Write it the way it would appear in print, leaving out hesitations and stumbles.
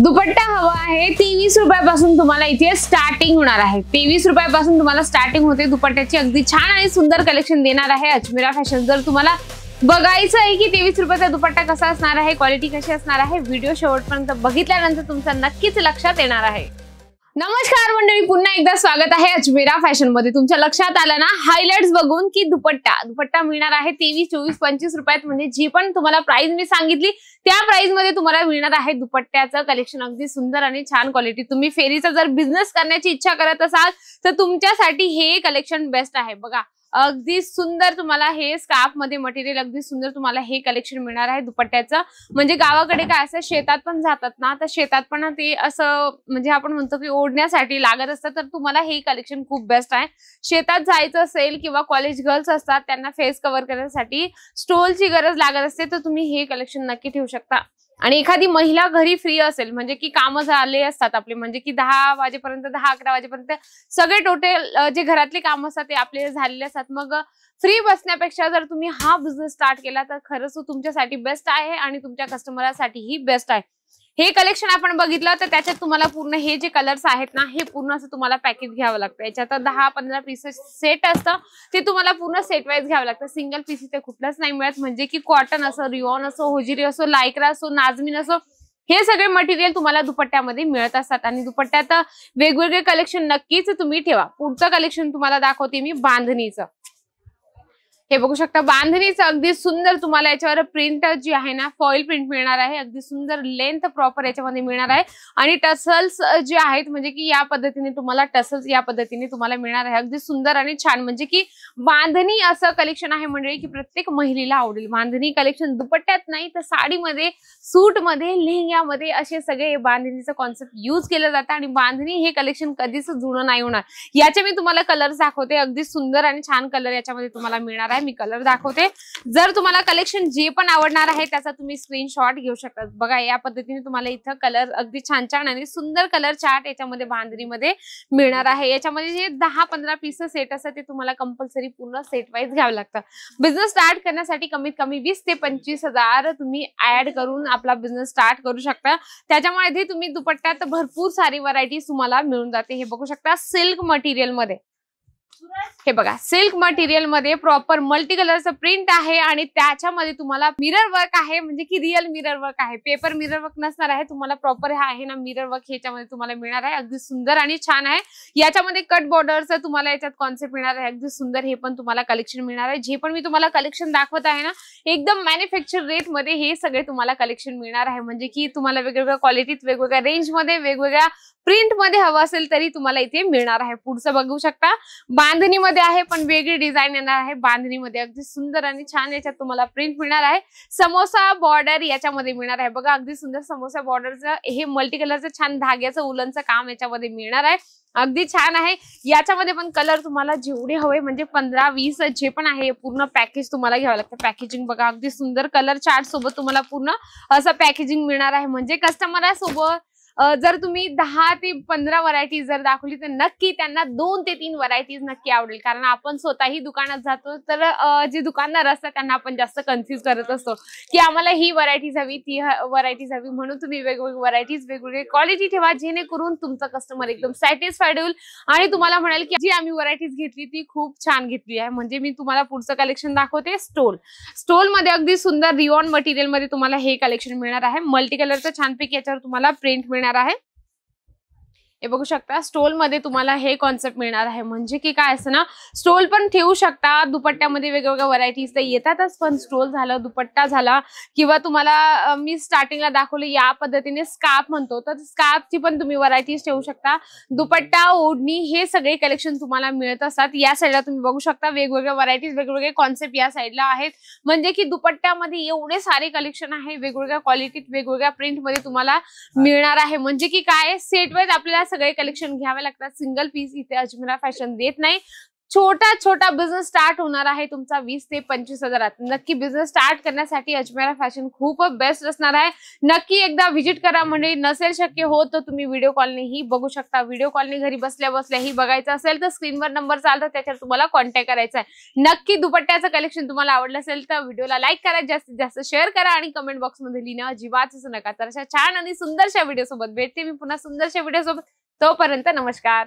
दुपट्टा हवा आहे 23 रुपयापासून तुम्हाला इथे स्टार्टिंग होणार आहे। 23 रुपयापासून तुम्हाला स्टार्टिंग होते। दुपट्ट्याची अगदी छान आणि सुंदर कलेक्शन देणार आहे अजमेरा फॅशन। जर तुम्हाला बघायचं आहे की 23 रुपयाचा दुपट्टा कसा असणार आहे, क्वालिटी कशी असणार आहे, व्हिडिओ शेवटपर्यंत बघितल्यानंतर तुमच्या नक्कीच लक्षात येणार आहे। नमस्कार मंडळी, पुन्हा एकदा स्वागत आहे अजमेरा फॅशन मध्ये। तुमच्या लक्षात आलं ना हायलाइट्स बघून की दुपट्टा मिळणार आहे 23, 24, 25 रुपयात। म्हणजे जी पण तुम्हाला प्राइस मी सांगितली त्या प्राइस मध्ये तुम्हाला मिळणार आहे दुपट्ट्याचं कलेक्शन अगदी सुंदर आणि छान क्वालिटी। तुम्ही फेरीचा जर बिझनेस करण्याची इच्छा करत असाल तर तुमच्यासाठी हे कलेक्शन बेस्ट आहे। बघा अगदी सुंदर तुम्हाला हे स्कार्फ मध्ये मटेरियल अगदी सुंदर तुम्हाला हे कलेक्शन मिळणार आहे दुपट्ट्याचं। म्हणजे गावाकडे काय असं शेतात पण जातात ना, तर शेतात पण ते असं म्हणजे आपण म्हणतो की ओढण्यासाठी लागत असतं, तर तुम्हाला हे कलेक्शन खूप बेस्ट आहे। शेतात जायचं असेल किंवा कॉलेज गर्ल्स असतात त्यांना फेस कव्हर करण्यासाठी स्टोलची गरज लागत असते, तर तुम्ही हे कलेक्शन नक्की ठेवू शकता। आणि एखादी महिला घरी फ्री असेल म्हणजे की काम झाले असतात आपले, म्हणजे की 10 वाजेपर्यंत 10-11 वाजेपर्यंत सगळे टोटल जे घरातले काम असतात ते आपले झालेले असतात, मग फ्री बसण्यापेक्षा जर तुम्ही हा बिझनेस स्टार्ट केला तर खरंच तुमच्यासाठी बेस्ट आहे आणि तुमच्या कस्टमरसाठीही बेस्ट आहे। हे कलेक्शन आपण बघितलं तर त्याच्यात तुम्हाला पूर्ण हे जे कलर्स आहेत ना, हे पूर्ण असं तुम्हाला पॅकेज घ्यावं लागतं। याच्यात 10-15 पीसेस सेट असतं, ते तुम्हाला पूर्ण सेट वाईज घ्यावं लागतं। सिंगल पीस इथे कुठलाच नाही मिळत। म्हणजे की कॉटन असो, रिओन असो, होजिरी असो, लायक्रा असो, नाजमीन असो, हे सगळे मटेरियल तुम्हाला दुपट्ट्यामध्ये मिळत असतात। आणि दुपट्ट्यात वेगवेगळे कलेक्शन नक्कीच तुम्ही ठेवा। पुढचं कलेक्शन तुम्हाला दाखवते मी बांधणीचं। हे बघू शकता बांधणीचं अगदी सुंदर तुम्हाला याच्यावर प्रिंट जी आहे ना, फॉइल प्रिंट मिळणार आहे। अगदी सुंदर लेंथ प्रॉपर याच्यामध्ये मिळणार आहे। आणि टसल्स जे आहेत म्हणजे की या पद्धतीने तुम्हाला टसल्स या पद्धतीने तुम्हाला मिळणार आहे। अगदी सुंदर आणि छान म्हणजे की बांधणी असं कलेक्शन आहे मंडळी की प्रत्येक महिलेला आवडेल। बांधणी कलेक्शन दुपट्ट्यात नाही तर साडीमध्ये, सूटमध्ये, लेहंग्यामध्ये असे सगळे बांधणीचं कॉन्सेप्ट यूज केलं जातं। आणि बांधणी हे कलेक्शन कधीच जुनं नाही होणार। याचे मी तुम्हाला कलर दाखवते। अगदी सुंदर आणि छान कलर याच्यामध्ये तुम्हाला मिळणार आहे। मी कलर दाखवते। जर तुम्हाला कलेक्शन जे पण आवडणार आहे त्याचा तुम्ही स्क्रीनशॉट घेऊ शकता। बघा या पद्धतीने तुम्हाला इथं कलर अगदी छान छान आणि सुंदर कलर चार्ट याच्यामध्ये बांधणीमध्ये मिळणार आहे। याच्यामध्ये जे 10-15 पीसेस सेट असतात ते तुम्हाला कंपल्सरी पूर्ण सेट वाईज घ्यावं लागतं। बिझनेस स्टार्ट करण्यासाठी कमीत कमी 20 ते 25 हजार तुम्ही ऍड करून आपला बिझनेस स्टार्ट करू शकता। त्याच्यामध्ये तुम्ही दुपट्ट्यात भरपूर सारी व्हरायटीज तुम्हाला मिळून जाते। हे बघू शकता सिल्क मटेरियल मध्ये, हे बघा सिल्क मटेरियल मध्ये प्रॉपर मल्टी कलरचं प्रिंट आहे आणि त्याच्यामध्ये तुम्हाला मिरर वर्क आहे। म्हणजे की रिअल मिरर वर्क आहे, पेपर मिरर वर्क नसणार आहे। तुम्हाला प्रॉपर हा आहे ना मिरर वर्क ह्याच्यामध्ये तुम्हाला मिळणार आहे। अगदी सुंदर आणि छान आहे। याच्यामध्ये कट बॉर्डरचं तुम्हाला याच्यात कॉन्सेप्ट मिळणार आहे। अगदी सुंदर हे पण तुम्हाला कलेक्शन मिळणार आहे। जे पण मी तुम्हाला कलेक्शन दाखवत आहे ना, एकदम मॅन्युफॅक्चर रेट मध्ये हे सगळे तुम्हाला कलेक्शन मिळणार आहे। म्हणजे की तुम्हाला वेगवेगळ्या क्वालिटीत, वेगवेगळ्या रेंज मध्ये, वेगवेगळ्या प्रिंट मध्ये हवं असेल तरी तुम्हाला इथे मिळणार आहे। पुढचं बघू शकता बांधणीमध्ये आहे पण वेगळी डिझाइन येणार आहे। बांधणीमध्ये अगदी सुंदर आणि छान याच्यात तुम्हाला प्रिंट मिळणार आहे। समोसा बॉर्डर याच्यामध्ये मिळणार आहे। बघा अगदी सुंदर समोसा बॉर्डरचं हे मल्टी कलरचं छान धाग्याचं उलनचं काम याच्यामध्ये मिळणार आहे। अगदी छान आहे। याच्यामध्ये पण कलर तुम्हाला जेवढे हवे म्हणजे 15-20 जे पण आहे पूर्ण पॅकेज तुम्हाला घ्यावं लागतं। पॅकेजिंग बघा अगदी सुंदर कलर चार्ट सोबत तुम्हाला पूर्ण असं पॅकेजिंग मिळणार आहे। म्हणजे कस्टमरसोबत जर तुम्ही 10 ते 15 व्हरायटीज जर दाखवली तर नक्की त्यांना 2 ते 3 व्हरायटीज नक्की आवडेल। कारण आपण स्वतःही दुकानात जातो तर जे दुकानदार असतात त्यांना आपण जास्त कन्फ्युज करत असतो की आम्हाला ही व्हरायटीज हवी, ती व्हरायटीज हवी। म्हणून तुम्ही वेगवेगळी व्हरायटीज, वेगवेगळी क्वालिटी ठेवा जेणेकरून तुमचा कस्टमर एकदम सॅटिस्फाईड होईल आणि तुम्हाला म्हणाल की जी आम्ही व्हरायटीज घेतली ती खूप छान घेतली आहे। म्हणजे मी तुम्हाला पुढचं कलेक्शन दाखवते स्टोल मध्ये अगदी सुंदर रिओन मटेरियल मध्ये तुम्हाला हे कलेक्शन मिळणार आहे। मल्टी कलरचं छानपैकी याच्यावर तुम्हाला प्रिंट मिळणार आहे। हे बघू शकता स्टोल मध्ये तुम्हाला हे कॉन्सेप्ट मिळणार आहे। म्हणजे की काय असं ना, स्टोल पण ठेवू शकता दुपट्ट्यामध्ये वेगवेगळ्या व्हरायटीज तर येतातच, पण स्टोल झालं, दुपट्टा झाला किंवा तुम्हाला मी स्टार्टिंगला दाखवलं या पद्धतीने स्कार्फ म्हणतो तर स्कार्फची पण तुम्ही व्हरायटीज ठेवू शकता। दुपट्टा, ओढणी हे सगळे कलेक्शन तुम्हाला मिळत असतात। या साईडला तुम्ही बघू शकता वेगवेगळ्या व्हरायटीज, वेगवेगळे कॉन्सेप्ट या साईडला आहेत। म्हणजे की दुपट्ट्यामध्ये एवढे सारे कलेक्शन आहे, वेगवेगळ्या क्वालिटीत, वेगवेगळ्या प्रिंट मध्ये तुम्हाला मिळणार आहे। म्हणजे की काय सेट वाईज आपल्याला सगळे कलेक्शन घ्यावे लागतात। सिंगल पीस इथे अजमेरा फॅशन देत नाही। छोटा छोटा बिझनेस स्टार्ट होणार आहे तुमचा 20 ते 25 हजारात. नक्की बिझनेस स्टार्ट करण्यासाठी अजमेरा फॅशन खूप बेस्ट असणार आहे. नक्की एकदा व्हिजिट करा. म्हणजे नसेल शक्य होत तर तुम्ही व्हिडिओ कॉलनेही बघू शकता. व्हिडिओ कॉलने घरी बसल्या बसल्याही बघायचं असेल तर स्क्रीनवर नंबर चालतो, त्याच्यावर तुम्हाला कॉन्टॅक्ट करायचा आहे. नक्की दुपट्ट्याचं कलेक्शन तुम्हाला आवडलं असेल तर व्हिडिओला लाईक करा, जास्तीत जास्त शेअर करा आणि कमेंट बॉक्समध्ये लिहिणं अजिबात विसरू नका. तर अशा छान आणि सुंदरशा व्हिडिओ सोबत भेटते मी पुन्हा सुंदरशा व्हिडिओ सोबत. तोपर्यंत नमस्कार.